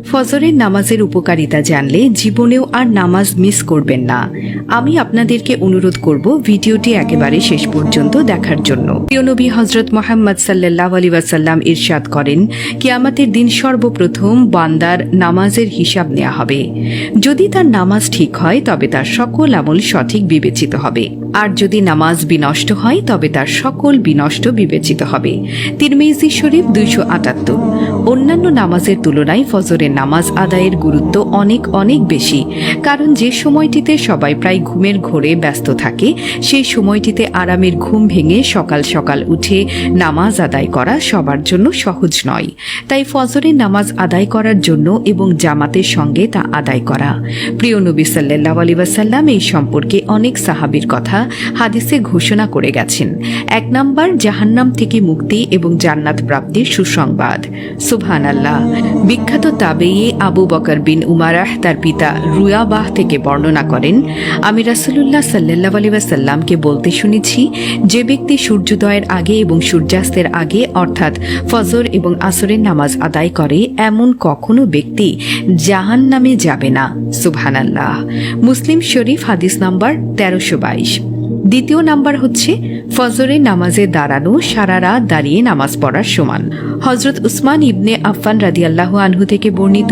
ফজরের নামাজের উপকারিতা জানলে জীবনেও আর নামাজ মিস করবেন না। আমি আপনাদেরকে অনুরোধ করব ভিডিওটি একেবারে শেষ পর্যন্ত দেখার জন্য। প্রিয় নবী হযরত মুহাম্মদ সাল্লাল্লাহু আলাইহি ওয়াসাল্লাম ইরশাদ করেন, কিয়ামতের দিন সর্বপ্রথম বান্দার নামাজের হিসাব নেওয়া হবে। যদি তার নামাজ ঠিক হয় তবে তার সকল আমল সঠিক বিবেচিত হবে, আর যদি নামাজ বিনষ্ট হয় তবে তার সকল বিনষ্ট বিবেচিত হবে। তিরমিজি শরীফ 278। অন্যান্য নামাজের তুলনায় ফজরের নামাজ আদায়ের গুরুত্ব অনেক অনেক বেশি, কারণ যে সময়টিতে সবাই প্রায় ঘুমের ঘোরে ব্যস্ত থাকে, সেই সময়টিতে আরামের ঘুম ভেঙে সকাল সকাল উঠে নামাজ আদায় করা সবার জন্য সহজ নয়। তাই ফজরের নামাজ আদায় করার জন্য এবং জামাতের সঙ্গে তা আদায় করা। প্রিয় নবী সাল্লাল্লাহু আলাইহি ওয়াসাল্লাম এই সম্পর্কে অনেক সাহাবীর কথা হাদিসে ঘোষণা করে গেছেন। 1 নাম্বার, জাহান্নাম থেকে মুক্তি এবং জান্নাত প্রাপ্তির সুসংবাদ। সুবহানাল্লাহ। বিখ্যাত তাবেঈ আবু বকর বিন উমারাহ তার পিতা রুয়াবাহ থেকে বর্ণনা করেন, আমি রাসূলুল্লাহ সাল্লাল্লাহু আলাইহি ওয়াসাল্লামকে বলতে শুনেছি, যে ব্যক্তি সূর্যোদয়ের আগে এবং সূর্যাস্তের আগে অর্থাৎ ফজর এবং আসরের নামাজ আদায় করে, এমন কখনো ব্যক্তি জাহান্নামে যাবে না। সুবহানাল্লাহ। মুসলিম শরীফ হাদিস নাম্বার 1322। দ্বিতীয় নাম্বার হচ্ছে ফজরের নামাজে দাঁড়ানো সারা রাত দাঁড়িয়ে নামাজ পড়ার সমান। হযরত উসমান ইবনে আফফান রাদিয়াল্লাহু আনহু থেকে বর্ণিত,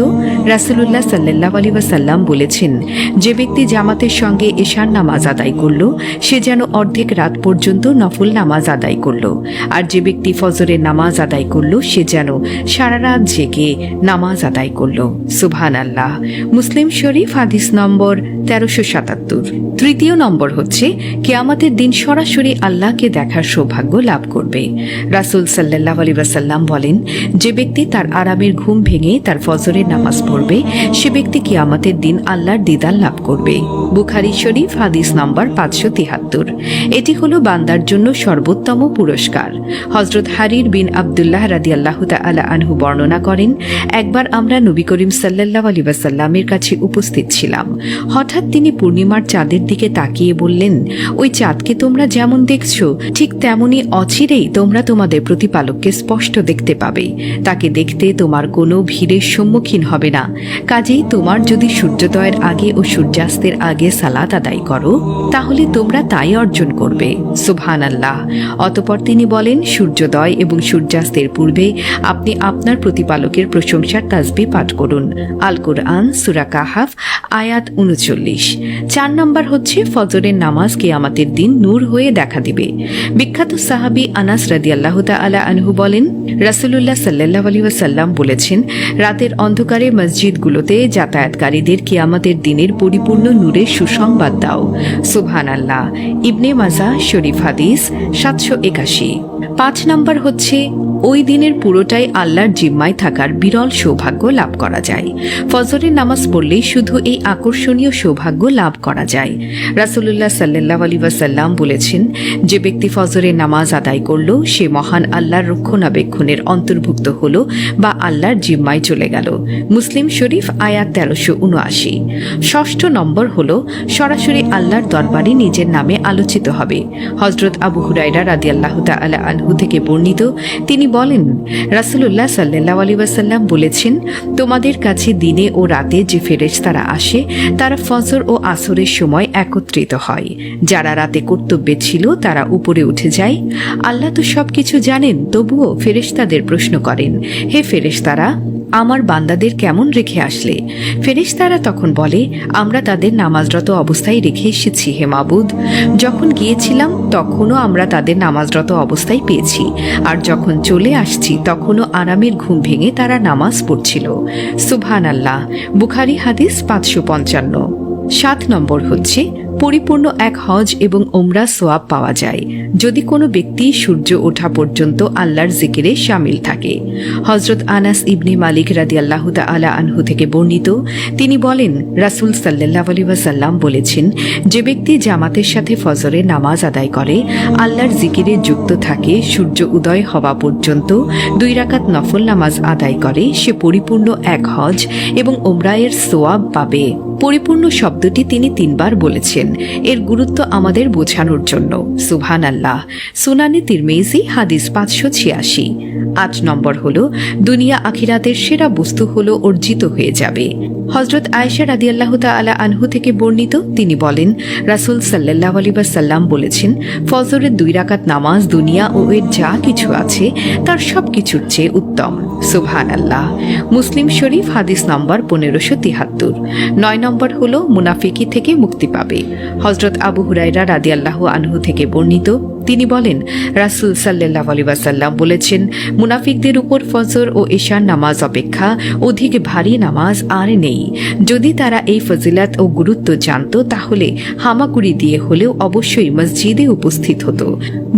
রাসূলুল্লাহ সাল্লাল্লাহু আলাইহি ওয়াসাল্লাম বলেছেন, যে ব্যক্তি জামাতের সঙ্গে এশার নামাজ আদায় করল, সে যেন অর্ধেক রাত পর্যন্ত নফল নামাজ আদায় করল, আর যে ব্যক্তি ফজরের নামাজ আদায় করল, সে যেন সারা রাত জেগে নামাজ আদায় করল। সুবহানাল্লাহ। মুসলিম শরীফ হাদিস নম্বর 1377। তৃতীয় নম্বর হচ্ছে কিয়ামতের দিন সরাসরি আল্লাহকে দেখার সৌভাগ্য লাভ করবে। রাসূল সাল্লাল্লাহু আলাইহি ওয়াসাল্লাম বলেন, যে ব্যক্তি তার আরামের ঘুম ভেঙে তার ফজরের নামাজ পড়বে, সে ব্যক্তি কিয়ামতের দিন আল্লাহর দিদার লাভ করবে। বুখারী শরীফ হাদিস নাম্বার 573। এটি হলো বান্দার জন্য সর্বোত্তম পুরস্কার। হযরত হারির বিন আব্দুল্লাহ রাদিয়াল্লাহু তাআলা আনহু বর্ণনা করেন, একবার আমরা নবী করিম সাল্লাল্লাহু আলাইহি ওয়াসাল্লামের কাছে উপস্থিত ছিলাম। হঠাৎ তিনি পূর্ণিমার চাঁদের দিকে তাকিয়ে বললেন, ওই চাঁদকে তোমরা যেমন দেখছো, ঠিক তেমনি অচিরেই তোমরা তোমাদের প্রতিপালককে স্পষ্ট দেখতে পাবে। তাকে দেখতে তোমার কোনো ভিড়ের সম্মুখীন হবে না। কাজেই তোমার যদি সূর্যোদয়ের আগে ও সূর্যাস্তের আগে সালাত আদায় করো, তাহলে তোমরা তাই অর্জন করবে। সুবহানাল্লাহ। অতঃপর তিনি বলেন, সূর্যোদয় এবং সূর্যাস্তের পূর্বে আপনি আপনার প্রতিপালকের প্রশংসার তাসবিহ পাঠ করুন। আল কুরআন সূরা কাহাফ আয়াত 39। 4 নম্বর হচ্ছে ফজরের নামাজ কিয়ামতের দিন নূর হয়ে দেখা দিবে। বিখ্যাত সাহাবী আনাস রাদিয়াল্লাহু তাআলা আনহু বলেন, রাসূলুল্লাহ সাল্লাল্লাহু আলাইহি ওয়াসাল্লাম বলেছেন, রাতের অন্ধকারে মসজিদগুলোতে যাতায়াতকারীদের কিয়ামতের দিনের পরিপূর্ণ নূরের সুসংবাদ দাও। সুবহানাল্লাহ। ইবনে মাজাহ শরীফ হাদিস 781। 5 নম্বর হচ্ছে ওই দিনের পুরোটাই আল্লাহর জিম্মায় থাকার বিরল সৌভাগ্য লাভ করা যায়। ফজরের নামাজ পড়লেই শুধু এই আকর্ষণীয় সৌভাগ্য লাভ করা যায়। রাসূলুল্লাহ সাল্লাল্লাহু আলাইহি ওয়াসাল্লাম বলেছেন, যে ব্যক্তি ফজরের নামাজ আদায় করল, সে মহান আল্লাহর রক্ষণাবেক্ষণের অন্তর্ভুক্ত হল বা আল্লাহর জিম্মায় চলে গেল। মুসলিম শরীফ আয়াত 1379। 6 নম্বর হল সরাসরি আল্লাহর দরবারে নিজের নামে আলোচিত হবে। হযরত আবু হুরায়রা রাদিয়াল্লাহু তাআলা আনহু থেকে বর্ণিত, তিনি বলেন, রাসূলুল্লাহ সাল্লাল্লাহু আলাইহি ওয়াসাল্লাম বলেছেন, তোমাদের কাছে দিনে ও রাতে যে ফেরেশতারা আসে, তারা ফজর ও আসরের সময় একত্রিত হয়। যারা রাতে কর্তব্যে ছিল তারা উপরে উঠে যায়। আল্লাহ তো সবকিছু জানেন, তবুও ফেরেশতাদের প্রশ্ন করেন, হে ফেরেশতারা, আমার বান্দাদের কেমন রেখে আসলে? ফেরেশতারা তখন বলে, আমরা তাদের নামাজরত অবস্থায় রেখে এসেছি হে মাবুদ। যখন গিয়েছিলাম তখনও আমরা তাদের নামাজরত অবস্থায় পেয়েছি, আর যখন চলে আসছি তখনও আরামের ঘুম ভেঙে তারা নামাজ পড়ছিল। সুবহানাল্লাহ। বুখারী হাদিস 555। 7 নম্বর হচ্ছে পরিপূর্ণ এক হজ এবং ওমরা সোয়াব পাওয়া যায় যদি কোনো ব্যক্তি সূর্য ওঠা পর্যন্ত আল্লাহর জিকিরে শামিল থাকে। হযরত আনাস ইবনে মালিক রাদিয়াল্লাহু তাআলা আনহু থেকে বর্ণিত, তিনি বলেন, রাসূল সাল্লাল্লাহু আলাইহি ওয়াসাল্লাম বলেছেন, যে ব্যক্তি জামাতের সাথে ফজরের নামাজ আদায় করে, আল্লাহর জিকিরে যুক্ত থাকে, সূর্য উদয় হওয়া পর্যন্ত 2 রাকাত নফল নামাজ আদায় করে, সে পরিপূর্ণ এক হজ এবং ওমরায়ের সোয়াব পাবে। পরিপূর্ণ শব্দটি তিনি 3 বার বলেছেন, এর গুরুত্ব আমাদের বোঝানোর জন্য। সুবহানাল্লাহ। সুনানে তিরমিজি হাদিস 586। 8 নম্বর হলো দুনিয়া আখিরাতের সেরা বস্তু হলো অর্জিত হয়ে যাবে। হযরত আয়েশা রাদিয়াল্লাহু তাআলা আনহু থেকে বর্ণিত, তিনি বলেন, রাসূল সাল্লাল্লাহু আলাইহি ওয়াসাল্লাম বলেছেন, ফজরের 2 রাকাত নামাজ দুনিয়া ও এর যা কিছু আছে তার সবকিছুর চেয়ে উত্তম। সুবহানাল্লাহ। মুসলিম শরীফ হাদিস নম্বর 1573। 9 নম্বর হলো মুনাফিকি থেকে মুক্তি পাবে। হযরত আবু হুরায়রা রাদিয়াল্লাহু আনহু থেকে বর্ণিত, তিনি বলেন, রাসূল সাল্লাল্লাহু আলাইহি ওয়াসাল্লাম বলেছেন, মুনাফিকদের উপর ফজর ও ঈশার নামাজ অপেক্ষা অধিক ভারী নামাজ আর নেই। যদি তারা এই ফজিলত ও গুরুত্ব জানত তাহলে হামাগুড়ি দিয়ে হলেও অবশ্যই মসজিদে উপস্থিত হতো।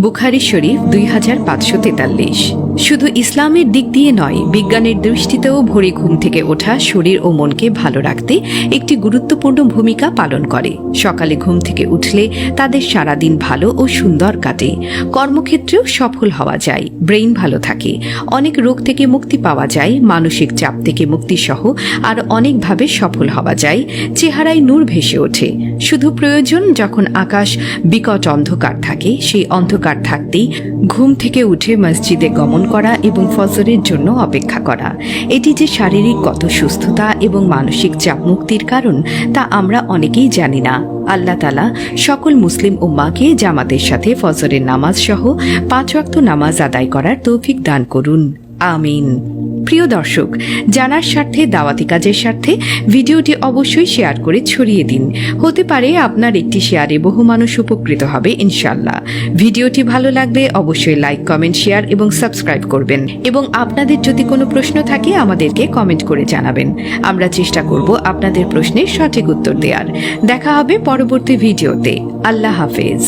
বুখারী শরীফ 2543। শুধু ইসলামের দিক দিয়ে নয়, বিজ্ঞানের দৃষ্টিতেও ভোরে ঘুম থেকে ওঠা শরীর ও মনকে ভালো রাখতে একটি গুরুত্বপূর্ণ ভূমিকা পালন করে। সকালে ঘুম থেকে উঠলে তাদের সারাদিন ভালো ও সুন্দর কাটে, কর্মক্ষেত্রেও সফল হওয়া যায়, ব্রেইন ভালো থাকে, অনেক রোগ থেকে মুক্তি পাওয়া যায়, মানসিক চাপ থেকে মুক্তি সহ আর অনেকভাবে সফল হওয়া যায়, চেহারায় নূর ভেসে ওঠে। শুধু প্রয়োজন যখন আকাশ বিকট অন্ধকার থাকে, সেই অন্ধকার থাকতেই ঘুম থেকে উঠে মসজিদে গমন করা এবং ফজরের জন্য অপেক্ষা করা। এটি যে শারীরিক কত সুস্থতা এবং মানসিক চাপ মুক্তির কারণ তা আমরা অনেকেই জানি না। আল্লাহ তাআলা সকল মুসলিম উম্মাহকে জামাতের সাথে ফজরের নামাজ সহ 5 ওয়াক্ত নামাজ আদায় করার তৌফিক দান করুন। আমিন। প্রিয় দর্শক, জানার স্বার্থে, দাওয়াতি কাজের স্বার্থে ভিডিওটি অবশ্যই শেয়ার করে ছড়িয়ে দিন। হতে পারে আপনার একটি শেয়ারে বহু মানুষ উপকৃত হবে ইনশাআল্লাহ। ভিডিওটি ভালো লাগলে অবশ্যই লাইক, কমেন্ট, শেয়ার এবং সাবস্ক্রাইব করবেন এবং আপনাদের যদি কোনো প্রশ্ন থাকে আমাদেরকে কমেন্ট করে জানাবেন। আমরা চেষ্টা করব আপনাদের প্রশ্নের সঠিক উত্তর দেওয়ার। দেখা হবে পরবর্তী ভিডিওতে। আল্লাহ হাফেজ।